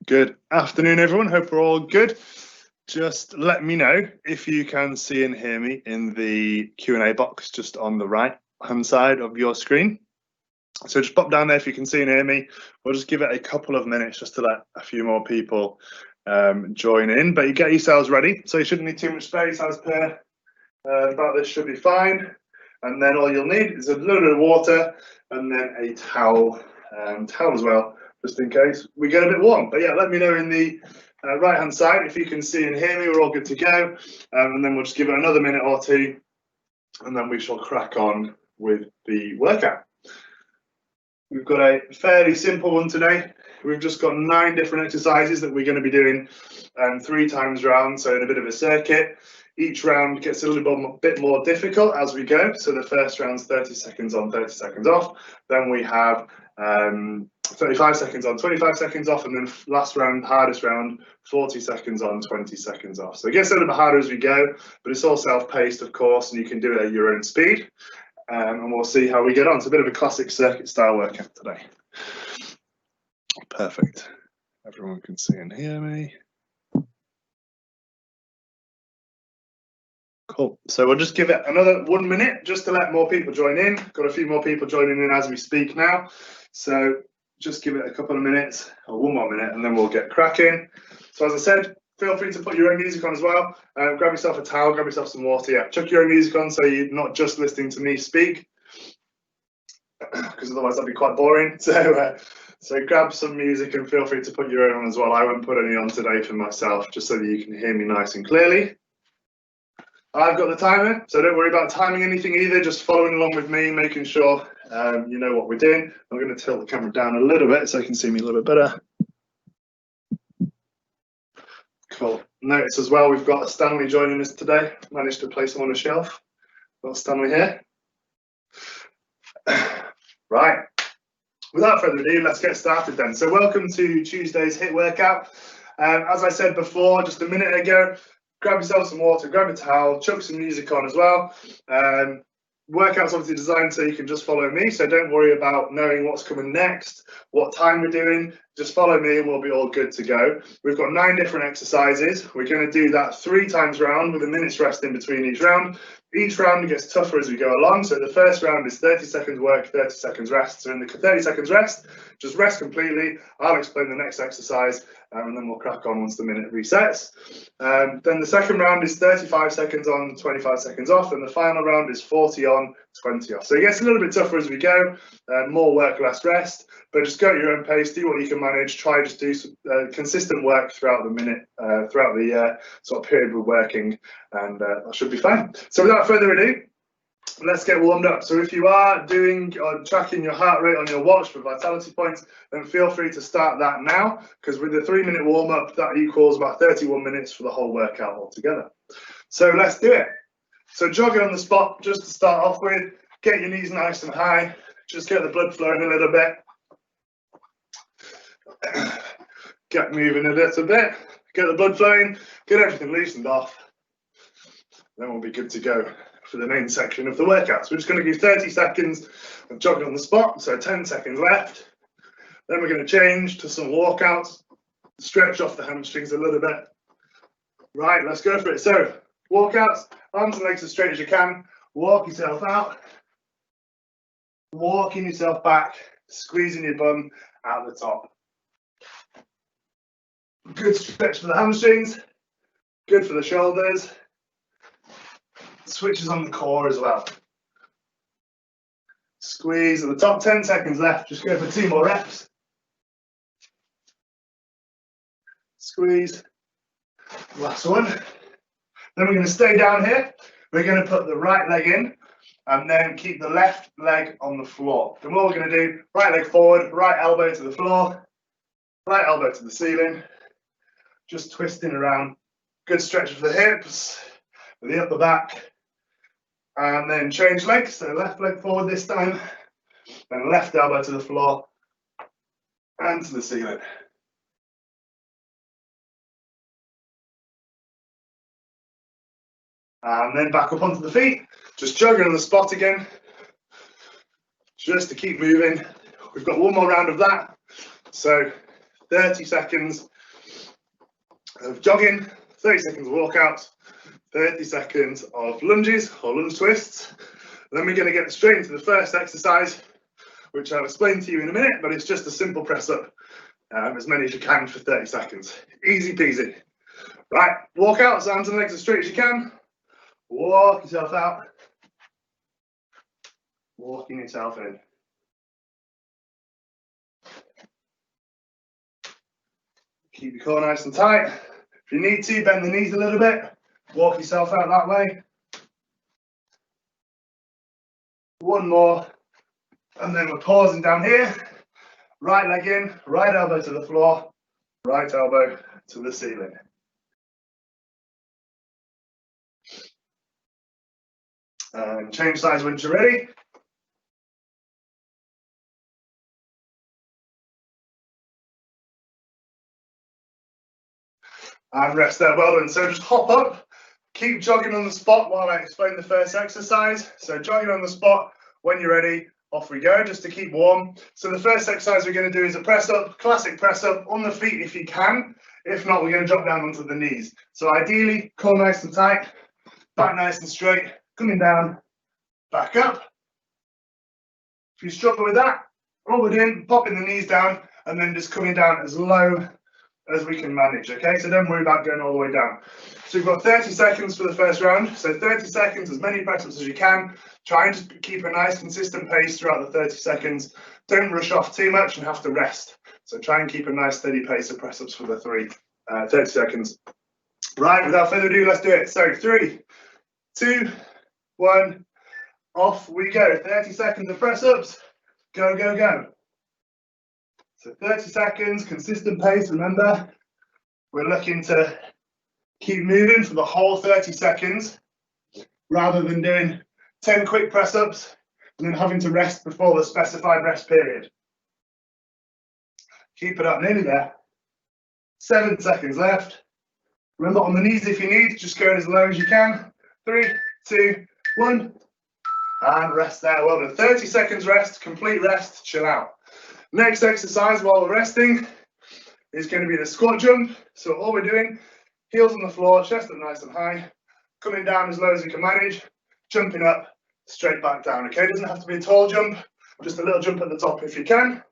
Good afternoon, everyone. Hope we're all good. Just let me know if you can see and hear me in the Q&A box just on the right-hand side of your screen. So just pop down there if you can see and hear me. We'll just give it a couple of minutes just to let a few more people join in. But you get yourselves ready. So you shouldn't need too much space as per. About this should be fine. And then all you'll need is a little bit of water and then a towel as well, just in case we get a bit warm. But yeah, let me know in the right hand side if you can see and hear me. We're all good to go, and then we'll just give it another minute or two and then we shall crack on with the workout. We've got a fairly simple one today. We've just got 9 different exercises that we're going to be doing 3 times round, so in a bit of a circuit. Each round gets a little bit more difficult as we go. So the first round's 30 seconds on, 30 seconds off. Then we have 35 seconds on, 25 seconds off, and then last round, hardest round, 40 seconds on, 20 seconds off. So it gets a little bit harder as we go, but it's all self-paced, of course, and you can do it at your own speed. And we'll see how we get on. It's a bit of a classic circuit style workout today. Perfect. Everyone can see and hear me. Cool. So we'll just give it another 1 minute just to let more people join in. Got a few more people joining in as we speak now. So just give it a couple of minutes or 1 more minute and then we'll get cracking. So as I said, feel free to put your own music on as well. Grab yourself a towel, grab yourself some water. Yeah, chuck your own music on so you're not just listening to me speak, because otherwise that'd be quite boring. So grab some music and feel free to put your own on as well. I won't put any on today for myself, just so that you can hear me nice and clearly. I've got the timer, so don't worry about timing anything either, just following along with me, making sure you know what we're doing. I'm going to tilt the camera down a little bit so you can see me a little bit better. Cool. Notice as well, we've got Stanley joining us today. Managed to place him on a shelf. Got Stanley here. Right. Without further ado, let's get started then. So welcome to Tuesday's HIIT workout. As I said before, just a minute ago, grab yourself some water, grab a towel, chuck some music on as well. Workout's obviously designed so you can just follow me, so don't worry about knowing what's coming next, what time we're doing. Just follow me and we'll be all good to go. We've got 9 different exercises. We're going to do that 3 times round with a minute's rest in between each round. Each round gets tougher as we go along. So the first round is 30 seconds work, 30 seconds rest. So in the 30 seconds rest, just rest completely. I'll explain the next exercise and then we'll crack on once the minute resets. Then the second round is 35 seconds on, 25 seconds off. And the final round is 40 on, 20 off. So it gets a little bit tougher as we go. More work, less rest. But just go at your own pace, do what you can manage, try just do some consistent work throughout the minute, throughout the sort of period we're working, and that should be fine. So without further ado, let's get warmed up. So if you are doing or tracking your heart rate on your watch for vitality points, then feel free to start that now, because with the 3-minute warm up, that equals about 31 minutes for the whole workout altogether. So let's do it. So jogging on the spot, just to start off with, get your knees nice and high, just get the blood flowing a little bit. Get moving a little bit, get the blood flowing, get everything loosened off. Then we'll be good to go for the main section of the workout. So we're just going to do 30 seconds of jogging on the spot, so 10 seconds left. Then we're going to change to some walkouts, stretch off the hamstrings a little bit. Right, let's go for it. So walkouts, arms and legs as straight as you can, walk yourself out, walking yourself back, squeezing your bum out the top. Good stretch for the hamstrings, good for the shoulders, switches on the core as well. Squeeze at the top, 10 seconds left, just go for 2 more reps. Squeeze, last one. Then we're going to stay down here, we're going to put the right leg in and then keep the left leg on the floor. Then what we're going to do, right leg forward, right elbow to the floor, right elbow to the ceiling. Just twisting around, good stretch for the hips, the upper back, and then change legs, so left leg forward this time, then left elbow to the floor and to the ceiling. And then back up onto the feet, just jogging on the spot again, just to keep moving. We've got 1 more round of that, so 30 seconds of jogging, 30 seconds of walkouts, 30 seconds of lunges or lunge twists. Then we're going to get straight into the first exercise, which I'll explain to you in a minute, but it's just a simple press up, as many as you can for 30 seconds. Easy peasy. Right, walk out, arms and legs as straight as you can. Walk yourself out. Walking yourself in. Keep your core nice and tight. If you need to, bend the knees a little bit. Walk yourself out that way. One more. And then we're pausing down here. Right leg in, right elbow to the floor, right elbow to the ceiling. And change sides when you're ready. And rest there, well done. So just hop up, keep jogging on the spot while I explain the first exercise. So jogging on the spot, when you're ready, off we go, just to keep warm. So the first exercise we're going to do is a press up, classic press up on the feet if you can. If not, we're going to drop down onto the knees. So ideally, core nice and tight, back nice and straight, coming down, back up. If you struggle with that, all we're doing, popping the knees down and then just coming down as low as we can manage, okay? So don't worry about going all the way down. So we've got 30 seconds for the first round. So 30 seconds, as many press-ups as you can. Try and just keep a nice consistent pace throughout the 30 seconds. Don't rush off too much and have to rest. So try and keep a nice steady pace of press-ups for the 30 seconds. Right, without further ado, let's do it. So 3, 2, 1, off we go. 30 seconds of press-ups. Go, go, go. So 30 seconds, consistent pace. Remember, we're looking to keep moving for the whole 30 seconds rather than doing 10 quick press-ups and then having to rest before the specified rest period. Keep it up, nearly there. 7 seconds left. Remember, on the knees if you need, just going as low as you can. 3, 2, 1, and rest there. Well done. 30 seconds rest, complete rest, chill out. Next exercise while we're resting is going to be the squat jump. So all we're doing, heels on the floor, chest up nice and high, coming down as low as you can manage, jumping up, straight back down, okay? It doesn't have to be a tall jump, just a little jump at the top if you can.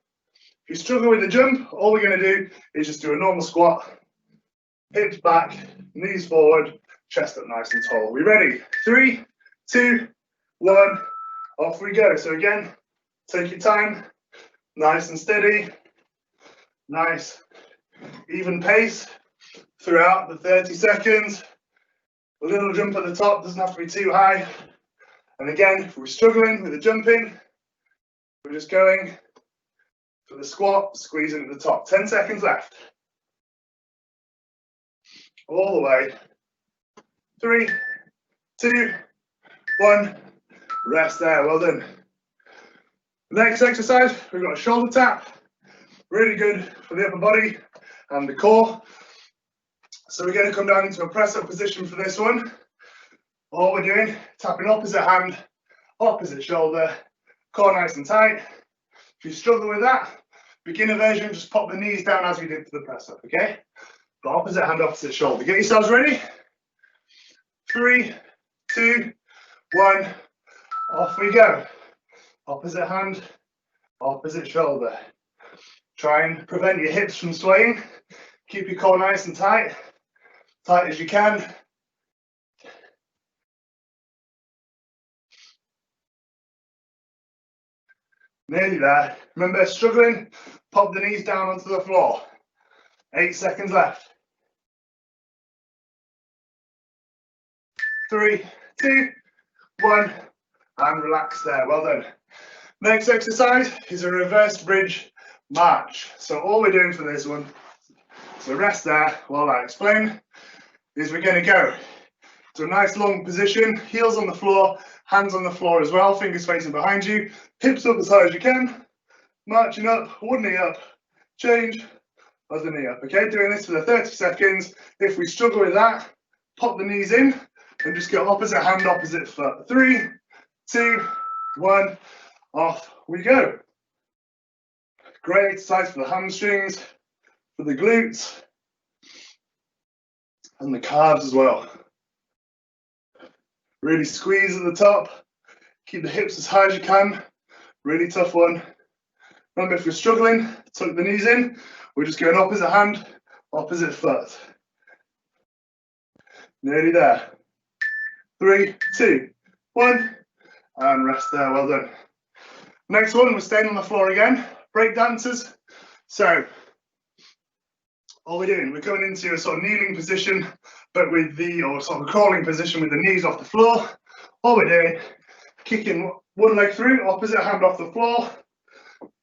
If you struggle with the jump, all we're going to do is just do a normal squat, hips back, knees forward, chest up nice and tall. We ready? 3, 2, 1, off we go. So again, take your time. Nice and steady, nice even pace throughout the 30 seconds. A little jump at the top, doesn't have to be too high. And again, if we're struggling with the jumping, we're just going for the squat, squeezing at the top. 10 seconds left. All the way. 3, 2, 1, rest there, well done. Next exercise, we've got a shoulder tap, really good for the upper body and the core. So we're going to come down into a press-up position for this one. All we're doing, tapping opposite hand, opposite shoulder, core nice and tight. If you struggle with that, beginner version, just pop the knees down as we did for the press-up, okay? But opposite hand, opposite shoulder. Get yourselves ready. 3, 2, 1, off we go. Opposite hand, opposite shoulder. Try and prevent your hips from swaying. Keep your core nice and tight as you can. Nearly there. Remember, struggling, pop the knees down onto the floor. 8 seconds left. 3, 2, 1, and relax there. Well done. Next exercise is a reverse bridge march. So all we're doing for this one, so rest there while I explain, is we're going to go to a nice long position, heels on the floor, hands on the floor as well, fingers facing behind you, hips up as high as you can, marching up, one knee up, change, other knee up, okay? Doing this for the 30 seconds. If we struggle with that, pop the knees in and just go opposite hand, opposite foot. 3, 2, 1, off we go. Great exercise for the hamstrings, for the glutes. and the calves as well. Really squeeze at the top. Keep the hips as high as you can. Really tough one. Remember, if you're struggling, tuck the knees in. We're just going opposite hand, opposite foot. Nearly there. 3, 2, 1, and rest there. Well done. Next one, we're staying on the floor again. Break dancers. So, all we're doing, we're coming into a sort of kneeling position, but with the, or sort of a crawling position with the knees off the floor. All we're doing, kicking one leg through, opposite hand off the floor,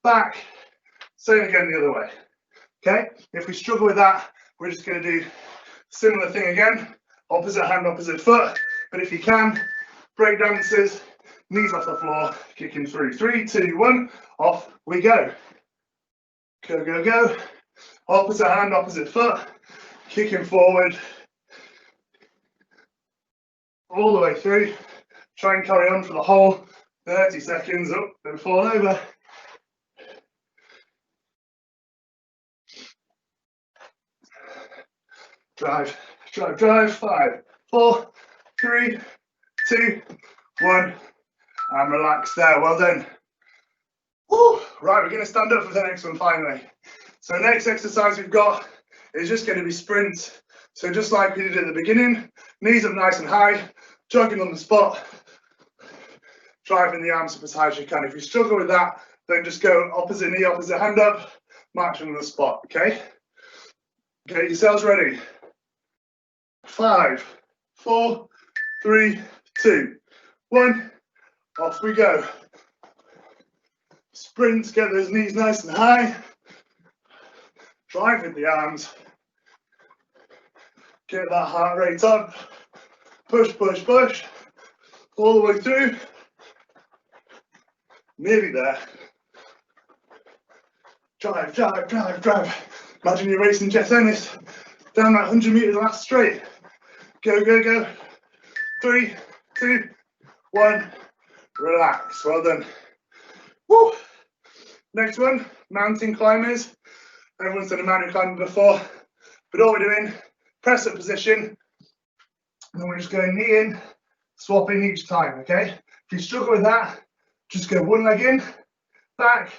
back, same again the other way. Okay, if we struggle with that, we're just going to do similar thing again, opposite hand, opposite foot. But if you can, break dances, knees off the floor, kicking through. 3, 2, 1, off we go. Go, go, go. Opposite hand, opposite foot, kicking forward, all the way through. Try and carry on for the whole 30 seconds. Oh, don't fall over. Drive, drive, drive. 5, 4, 3, 2, 1, and relax there. Well done. Woo. Right, we're going to stand up for the next one finally. So next exercise we've got is just going to be sprints. So just like we did at the beginning, knees up nice and high, jogging on the spot, driving the arms up as high as you can. If you struggle with that, then just go opposite knee, opposite hand up, marching on the spot, okay? Get yourselves ready. 5, 4, 3, 2, 1, off we go. Sprint, get those knees nice and high. Drive with the arms. Get that heart rate up. Push, push, push. All the way through. Nearly there. Drive, drive, drive, drive. Imagine you're racing Jet Ennis down that 100 metres last straight. Go, go, go. 3, 2, 1. Relax. Well done. Woo. Next one, mountain climbers. Everyone's done a mountain climber before, but all we're doing, press up position, and then we're just going knee in, swapping each time, okay? If you struggle with that, just go one leg in, back,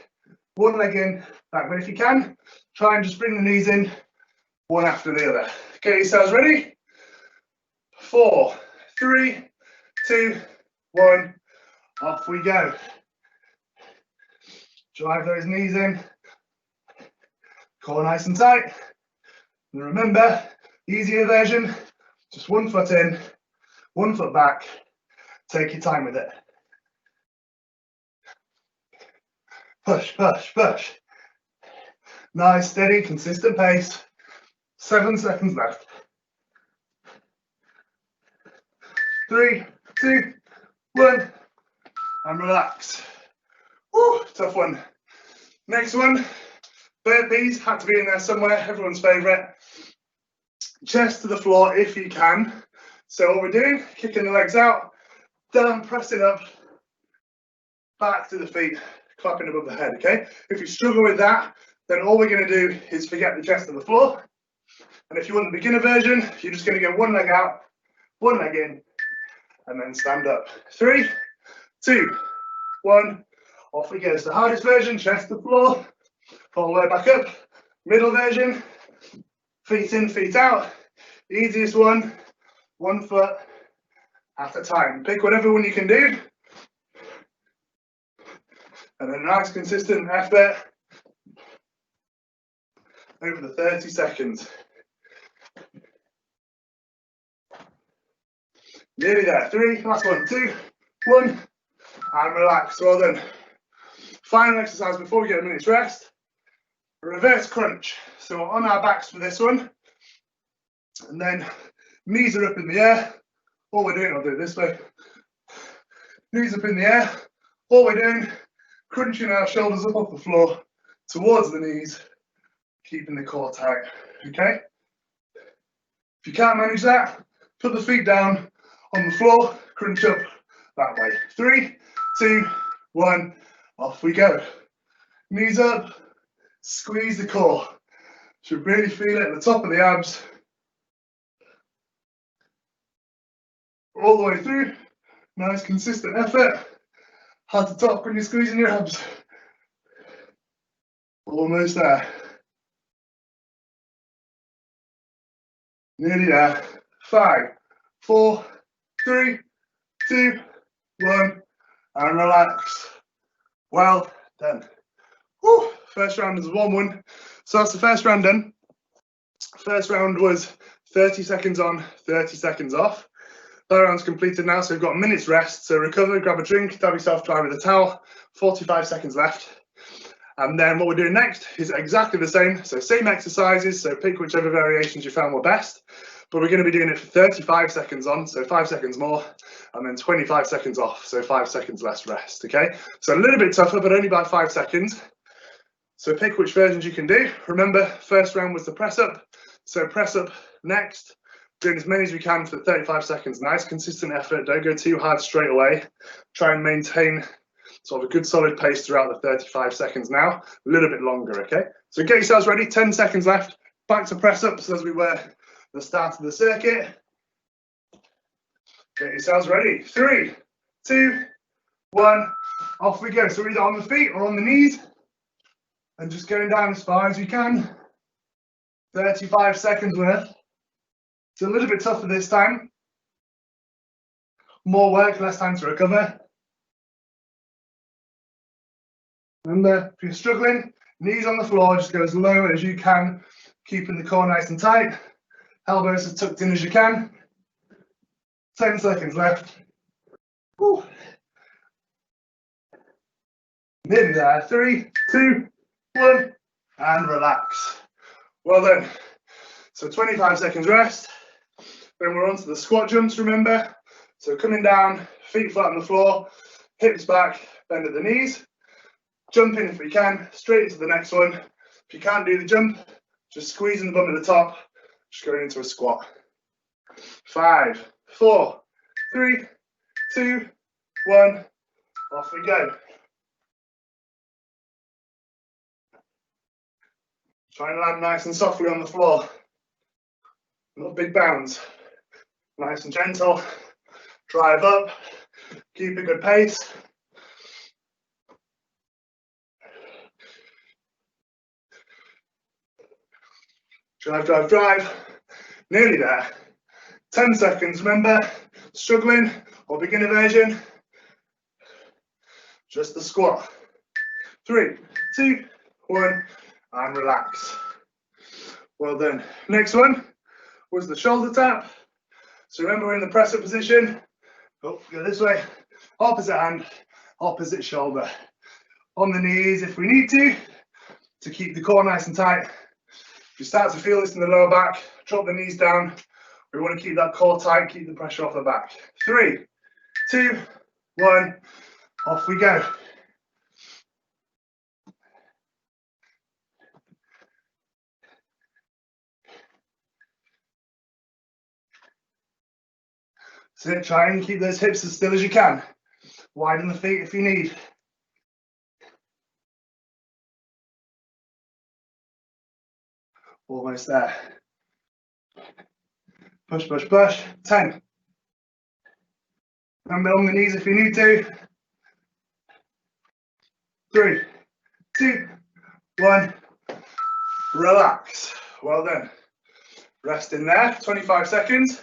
one leg in, back. But if you can, try and just bring the knees in, one after the other. Get yourselves ready. 4, 3, 2, 1, off we go. Drive those knees in. Core nice and tight. And remember, easier version, just one foot in, one foot back. Take your time with it. Push, push, push. Nice, steady, consistent pace. 7 seconds left. 3, 2, 1, and relax. Woo, tough one. Next one. Burpees had to be in there somewhere, everyone's favourite. Chest to the floor if you can. So what we're doing, kicking the legs out, down, pressing up, back to the feet, clapping above the head, okay? If you struggle with that, then all we're going to do is forget the chest to the floor. And if you want the beginner version, you're just going to go one leg out, one leg in, and then stand up. 3, 2, 1, off we go. It's the hardest version, chest to the floor. All the way back up. Middle version, feet in, feet out. Easiest one, one foot at a time. Pick whatever one you can do. And a nice consistent effort over the 30 seconds. Nearly there. 3, last one, 2, 1, and relax. Well done. Final exercise before we get a minute's rest. Reverse crunch. So we're on our backs for this one, and then knees are up in the air. All we're doing, I'll do it this way. Knees up in the air. All we're doing, crunching our shoulders up off the floor towards the knees, keeping the core tight. Okay. If you can't manage that, put the feet down on the floor, crunch up that way. 3, 2, 1, off we go. Knees up. Squeeze the core. Should really feel it at the top of the abs. all the way through. Nice consistent effort. Hard to talk when you're squeezing your abs. Almost there. Nearly there. 5, 4, 3, 2, 1, and relax. Well done. Whew. First round is a 1-1. So that's the first round done. First round was 30 seconds on, 30 seconds off. That round's completed now, so we've got a minute's rest. So recover, grab a drink, dab yourself dry with a towel. 45 seconds left. And then what we're doing next is exactly the same. So same exercises, so pick whichever variations you found were best. But we're going to be doing it for 35 seconds on, so 5 seconds more, and then 25 seconds off, so 5 seconds less rest, okay? So a little bit tougher, but only by 5 seconds. So pick which versions you can do. Remember, first round was the press up. So press up next, doing as many as we can for 35 seconds. Nice, consistent effort. Don't go too hard straight away. Try and maintain sort of a good solid pace throughout the 35 seconds now. A little bit longer, okay? So get yourselves ready, 10 seconds left. Back to press ups as we were at the start of the circuit. Get yourselves ready. 3, 2, 1, off we go. So we're either on the feet or on the knees. And just going down as far as you can. 35 seconds worth. It's a little bit tougher this time. More work, less time to recover. Remember, if you're struggling, knees on the floor, just go as low as you can, keeping the core nice and tight. Elbows as tucked in as you can. 10 seconds left. Whew. Nearly there. 3, 2, 1, and relax. Well done. So 25 seconds rest. Then we're on to the squat jumps, remember? So coming down, feet flat on the floor, hips back, bend at the knees. Jumping if we can, straight into the next one. If you can't do the jump, just squeezing the bum at the top, just going into a squat. 5, 4, 3, 2, 1, off we go. Try and land nice and softly on the floor. Not big bounds. Nice and gentle. Drive up. Keep a good pace. Drive, drive, drive. Nearly there. 10 seconds. Remember, struggling or beginner version. Just the squat. 3, 2, 1. And relax. Well done. Next one was the shoulder tap. So remember, we're in the press up position. Oh, go this way. Opposite hand, opposite shoulder. On the knees if we need to keep the core nice and tight. If you start to feel this in the lower back, drop the knees down. We want to keep that core tight, keep the pressure off the back. 3, 2, 1, off we go. So try and keep those hips as still as you can. Widen the feet if you need. Almost there. Push, push, push. 10. Remember, on the knees if you need to. 3, 2, 1. Relax. Well done. Rest in there. 25 seconds.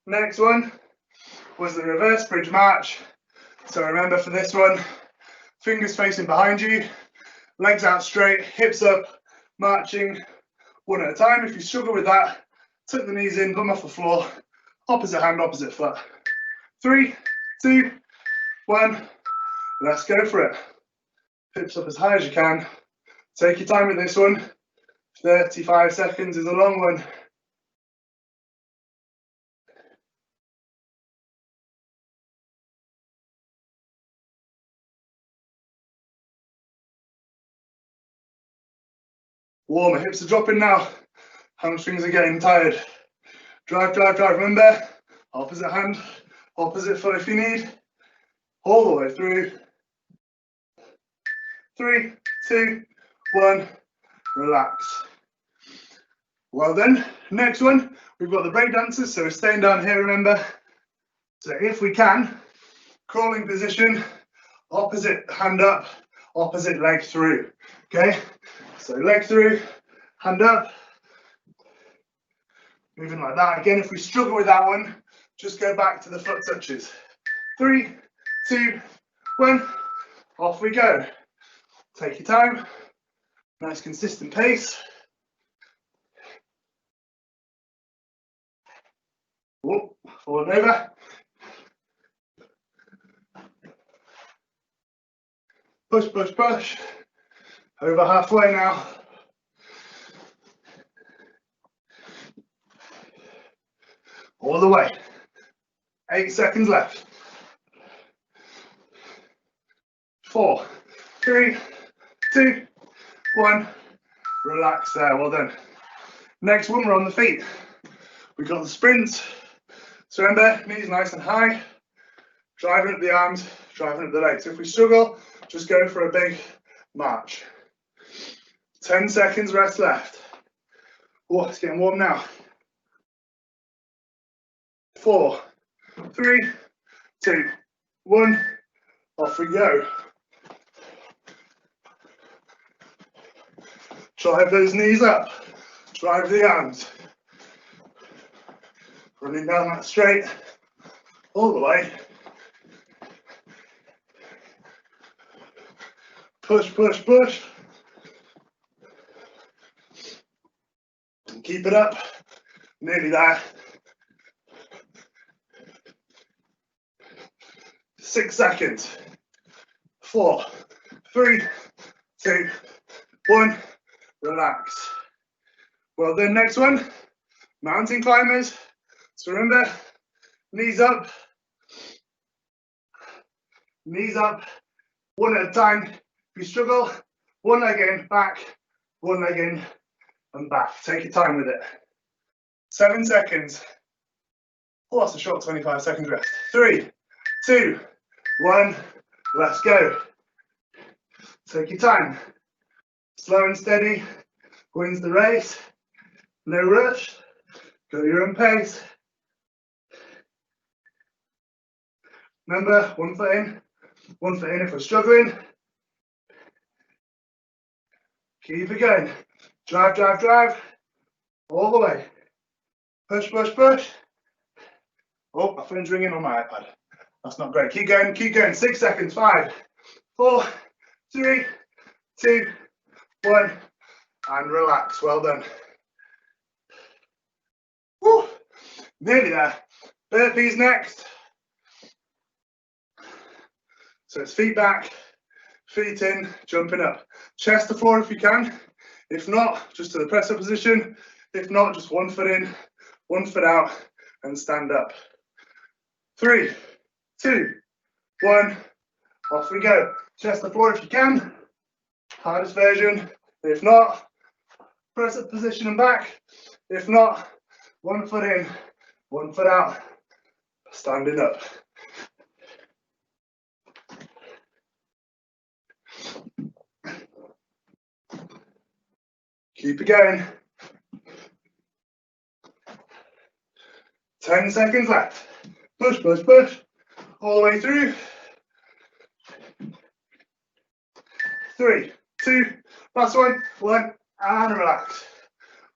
Next one was the reverse bridge march. So remember, for this one, fingers facing behind you, legs out straight, hips up, marching one at a time. If you struggle with that, tuck the knees in, bum off the floor, opposite hand, opposite foot. 3, 2, 1, let's go for it. Hips up as high as you can. Take your time with this one. 35 seconds is a long one. Warm, hips are dropping now. Hamstrings are getting tired. Drive, drive, drive. Remember, opposite hand, opposite foot if you need. All the way through. 3, 2, 1, relax. Well done. Next one, we've got the break dancers. So we're staying down here, remember. So if we can, crawling position, opposite hand up, opposite leg through. Okay, so leg through, hand up, moving like that. Again, if we struggle with that one, just go back to the foot touches. 3, 2, 1, off we go. Take your time, nice consistent pace. Whoop, forward and over. Push, push, push. Over halfway now. All the way. 8 seconds left. 4, 3, 2, 1. Relax there, well done. Next one, we're on the feet. We've got the sprints. So remember, knees nice and high. Driving up the arms, driving up the legs. If we struggle, just go for a big march. 10 seconds rest left. Oh, it's getting warm now. 4, 3, 2, 1. Off we go. Drive those knees up. Drive the arms. Running down that straight all the way. Push, push, push. Keep it up. Nearly there. 6 seconds. 4, 3, 2, 1. Relax. Well done. Next one, mountain climbers. So remember, knees up, one at a time. If you struggle, one leg in, back, one leg in and back. Take your time with it. 7 seconds. Oh, that's a short 25 seconds rest. 3, 2, 1. Let's go. Take your time. Slow and steady wins the race. No rush. Go at your own pace. Remember, 1 foot in, 1 foot in if we're struggling. Keep it going. Drive, drive, drive. All the way. Push, push, push. Oh, my phone's ringing on my iPad. That's not great. Keep going, keep going. 6 seconds. 5, 4, 3, 2, 1. And relax. Well done. Woo. Nearly there. Burpees next. So it's feet back, feet in, jumping up. Chest to floor if you can. If not, just to the press up position. If not, just 1 foot in, 1 foot out, and stand up. 3, 2, 1. Off we go. Chest to floor if you can. Hardest version. If not, press up position and back. If not, 1 foot in, 1 foot out, standing up. Keep it going. 10 seconds left. Push, push, push. All the way through. 3, 2, last one, 1, and relax.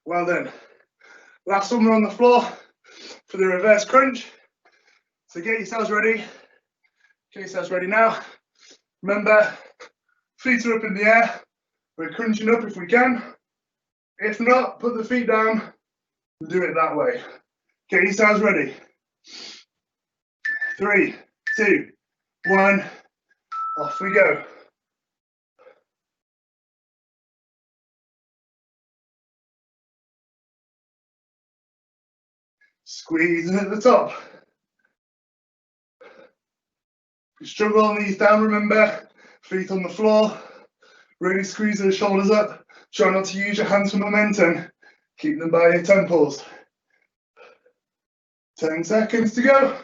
Well done. Last one, we're on the floor for the reverse crunch. So get yourselves ready. Get yourselves ready now. Remember, feet are up in the air. We're crunching up if we can. If not, put the feet down and do it that way. Get yourselves ready. 3, 2, 1. Off we go. Squeezing at the top. If you struggle, knees down, remember, feet on the floor. Really squeeze those shoulders up. Try not to use your hands for momentum. Keep them by your temples. 10 seconds to go.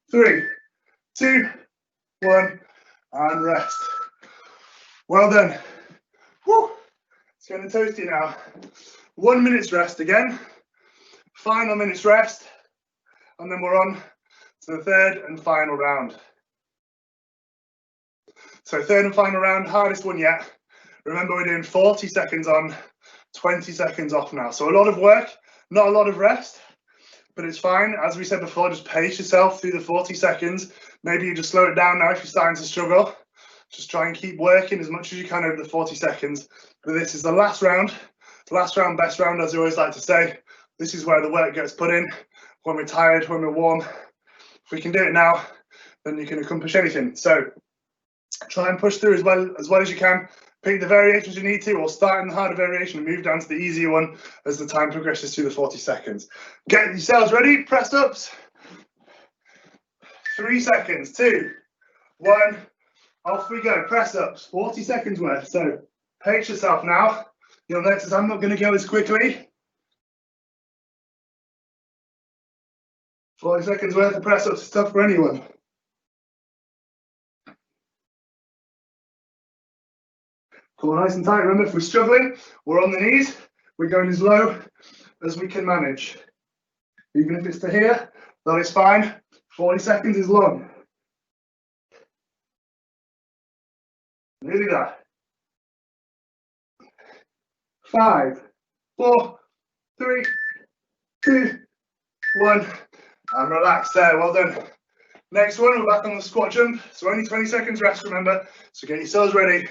3, 2, 1, and rest. Well done. Woo. It's getting toasty now. 1 minute's rest again, final minute's rest, and then we're on to the third and final round. So third and final round, hardest one yet. Remember, we're doing 40 seconds on, 20 seconds off now. So a lot of work, not a lot of rest, but it's fine. As we said before, just pace yourself through the 40 seconds. Maybe you just slow it down now if you're starting to struggle. Just try and keep working as much as you can over the 40 seconds. But this is the last round, best round, as I always like to say. This is where the work gets put in, when we're tired, when we're warm. If we can do it now, then you can accomplish anything. So try and push through as well as you can. Pick the variations you need to, or start in the harder variation and move down to the easier one as the time progresses through the 40 seconds. Get yourselves ready, press ups. 3 seconds, 2, 1, off we go. Press ups, 40 seconds worth. So pace yourself now. You'll notice I'm not going to go as quickly. 40 seconds worth of press ups is tough for anyone. Cool, nice and tight. Remember, if we're struggling, we're on the knees. We're going as low as we can manage. Even if it's to here, that is fine. 40 seconds is long. Nearly there. 5, 4, 3, 2, 1, and relax there. Well done. Next one, we're back on the squat jump. So only 20 seconds rest, remember. So get yourselves ready.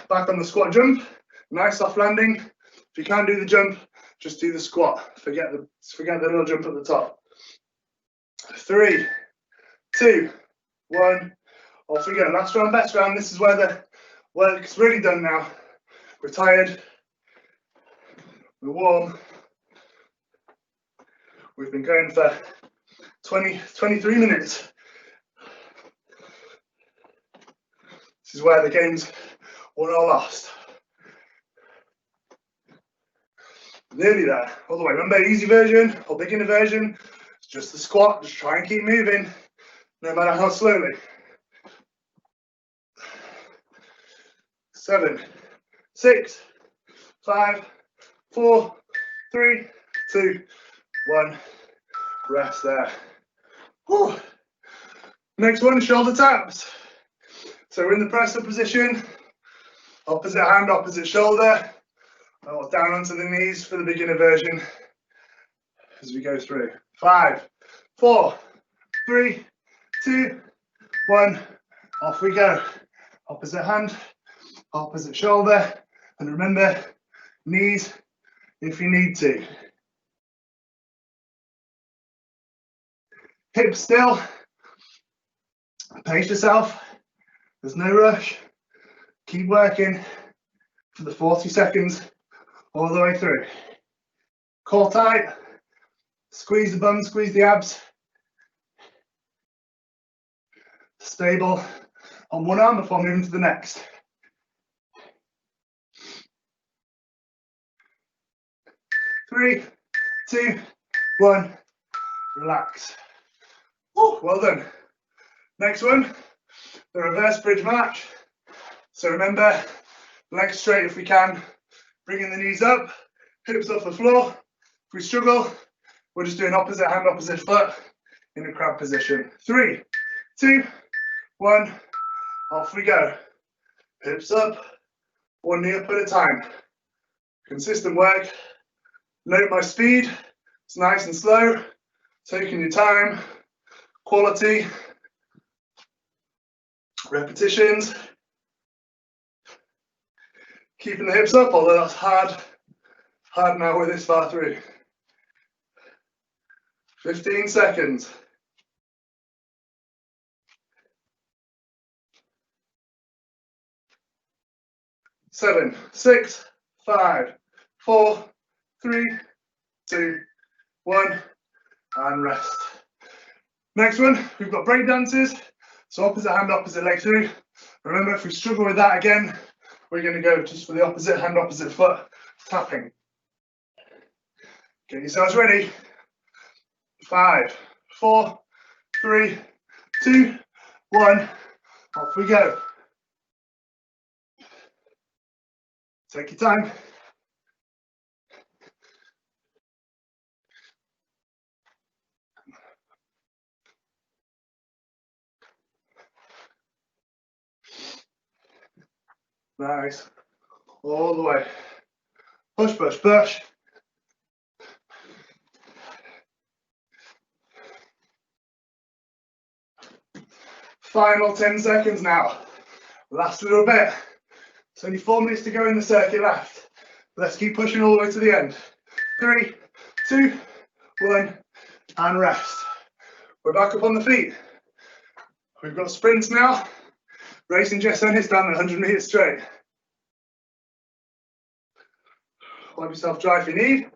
Back on the squat jump. Nice soft landing. If you can't do the jump, just do the squat. Forget the little jump at the top. 3, 2, 1. Off we go. Last round, best round. This is where the work's really done now. We're tired. We're warm. We've been going for 23 minutes. This is where the game's won or lost. Nearly there. All the way. Remember, easy version or beginner version, it's just the squat. Just try and keep moving, no matter how slowly. 7, 6, 5, 4, 3, 2, 1. Rest there. Whew. Next one, shoulder taps. So we're in the press up position. Opposite hand, opposite shoulder. Down onto the knees for the beginner version as we go through. 5, 4, 3, 2, 1. Off we go. Opposite hand, opposite shoulder. And remember, knees if you need to. Hips still. Pace yourself. There's no rush. Keep working for the 40 seconds all the way through. Core tight. Squeeze the bum, squeeze the abs. Stable on one arm before moving to the next. 3, 2, 1. Relax. Woo, well done. Next one, the reverse bridge march. So remember, legs straight if we can, bringing the knees up, hips off the floor. If we struggle, we're just doing opposite hand, opposite foot in a crab position. 3, 2, 1, off we go. Hips up, one knee up at a time. Consistent work. Note my speed, it's nice and slow, taking your time, quality, repetitions. Keeping the hips up, although that's hard now we're this far through. 15 seconds. 7, 6, 5, 4, 3, 2, 1, and rest. Next one, we've got break dances. So opposite hand, opposite leg through. Remember, if we struggle with that again, we're going to go just for the opposite hand, opposite foot tapping. Get yourselves ready. 5, 4, 3, 2, 1. Off we go. Take your time. Nice. All the way. Push, push, push. Final 10 seconds now. Last little bit. It's only 4 minutes to go in the circuit left. Let's keep pushing all the way to the end. 3, 2, 1, and rest. We're back up on the feet. We've got sprints now. Racing chest and hits down the 100 meters straight. Wipe yourself dry if you need.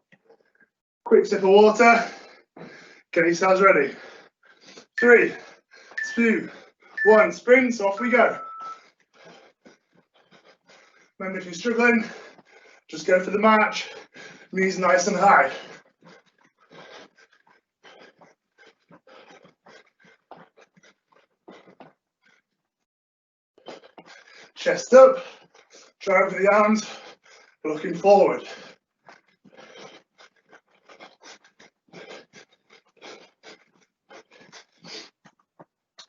Quick sip of water. Get yourselves ready. 3, 2, 1. Sprints, off we go. Remember, if you're struggling, just go for the march. Knees nice and high. Chest up, try over the arms, looking forward.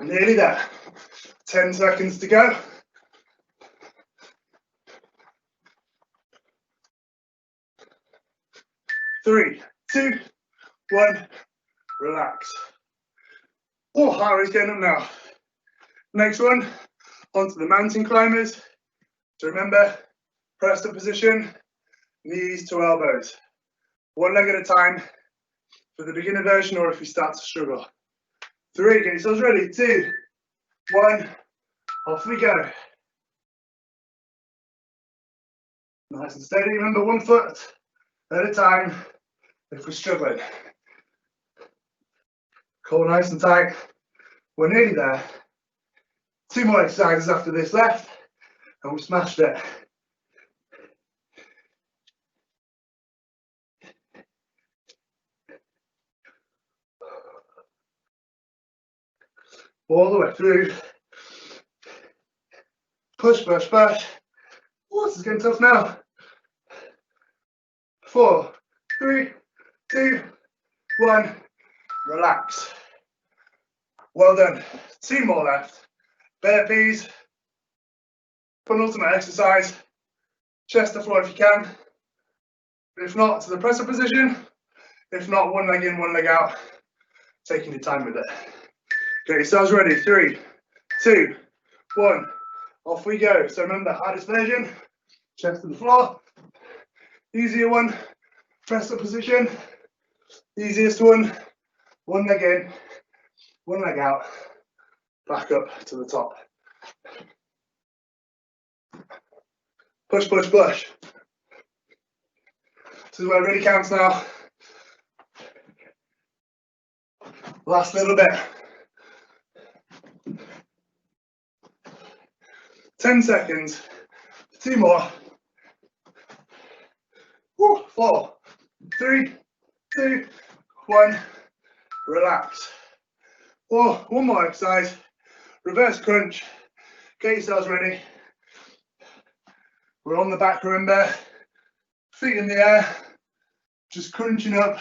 Nearly there. 10 seconds to go. Three, 2, 1, relax. Oh, heart rate's getting up now. Next one, onto the mountain climbers. So remember, pressed up position, knees to elbows. One leg at a time for the beginner version, or if you start to struggle. 3, get yourselves ready. 2, 1, off we go. Nice and steady. Remember, 1 foot at a time if we're struggling. Core nice and tight. We're nearly there. 2 more exercises after this left, and we've smashed it. All the way through. Push, push, push. Oh, this is getting tough now. 4, 3, 2, 1. Relax. Well done. 2 more left. Burpees. Penultimate exercise. Chest to floor if you can. If not, to the press-up position. If not, 1 leg in, 1 leg out. Taking your time with it. Get yourselves ready. 3, 2, 1. Off we go. So remember, hardest version. Chest to the floor. Easier one. Press-up position. Easiest one. 1 leg in, 1 leg out. Back up to the top. Push, push, push. This is where it really counts now. Last little bit. 10 seconds. 2 more. 4, 3, 2, 1. Relax. Oh, 1 more exercise. Reverse crunch. Get yourselves ready. We're on the back, remember. Feet in the air. Just crunching up.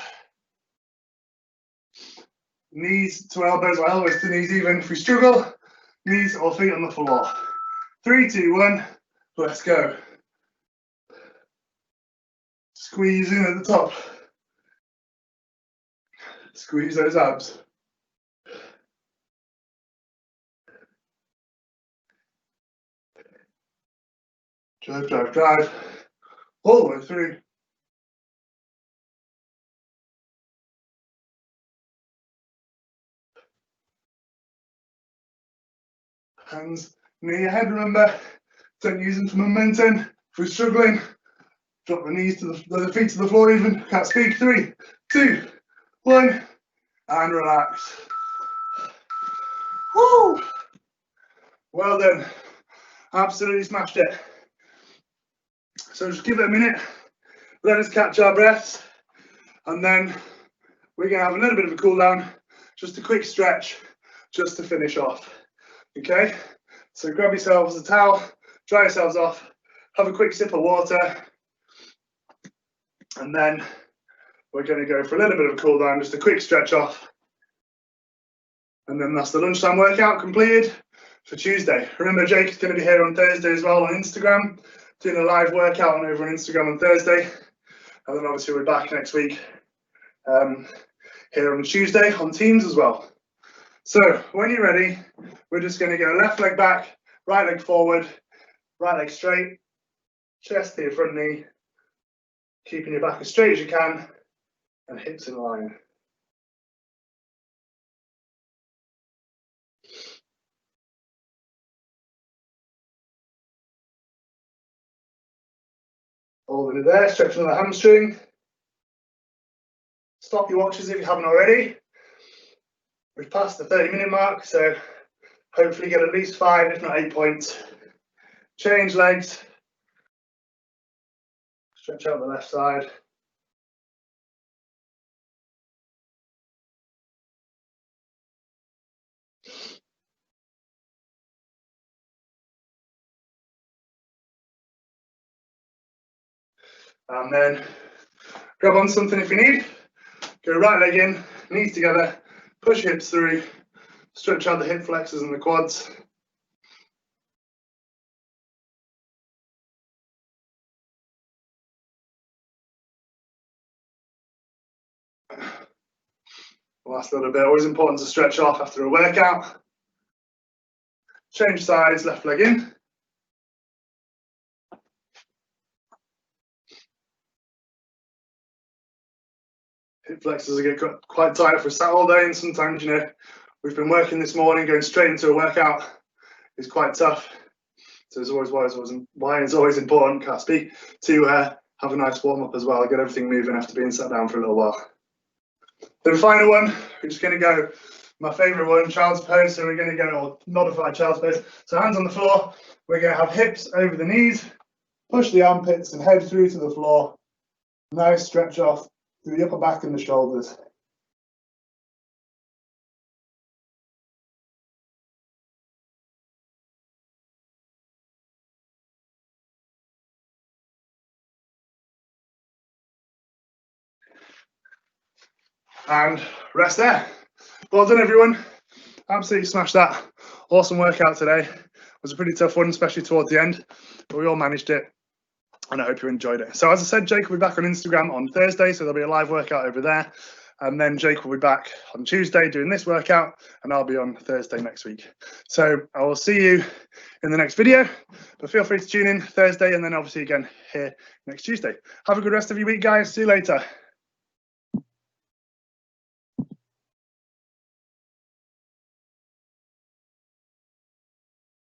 Knees to elbows, or elbows to knees even. If we struggle, knees or feet on the floor. 3, 2, 1. Let's go. Squeeze in at the top. Squeeze those abs. Drive, drive, drive. All the way through. Hands near your head, remember. Don't use them for momentum. If we're struggling, drop the knees to the feet to the floor even. Can't speak. 3, 2, 1. And relax. Woo! Well done. Absolutely smashed it. So just give it a minute. Let us catch our breaths. And then we're going to have a little bit of a cool down. Just a quick stretch, just to finish off. Okay? So grab yourselves a towel, dry yourselves off, have a quick sip of water. And then we're going to go for a little bit of a cool down, just a quick stretch off. And then that's the lunchtime workout completed. for Tuesday. Remember, Jake is going to be here on Thursday as well on Instagram, doing a live workout over on Instagram on Thursday. And then obviously we're back next week here on Tuesday on Teams as well. So when you're ready, we're just going to go left leg back, right leg forward, right leg straight, chest to your front knee, keeping your back as straight as you can, and hips in line. Holding it there, stretching the hamstring. Stop your watches if you haven't already. We've passed the 30-minute mark, so hopefully get at least 5, if not 8 points. Change legs. Stretch out the left side. And then grab on something if you need. Go right leg in, knees together, push hips through, stretch out the hip flexors and the quads. Last little bit, always important to stretch off after a workout. Change sides, left leg in. Hip flexors get quite tight if we're sat all day, and sometimes, you know, we've been working this morning, going straight into a workout is quite tough. So it's always why it's always important, can't speak, to have a nice warm up as well, get everything moving after being sat down for a little while. The final one, we're just going to go, my favourite one, child's pose. So we're going to go, or modified child's pose. So hands on the floor, we're going to have hips over the knees, push the armpits and head through to the floor. Nice stretch off through the upper back and the shoulders. And rest there. Well done, everyone. Absolutely smashed that. Awesome workout today. It was a pretty tough one, especially towards the end, but we all managed it, and I hope you enjoyed it. So as I said, Jake will be back on Instagram on Thursday, so there'll be a live workout over there. And then Jake will be back on Tuesday doing this workout, and I'll be on Thursday next week. So I will see you in the next video, but feel free to tune in Thursday and then obviously again here next Tuesday. Have a good rest of your week, guys. See you later.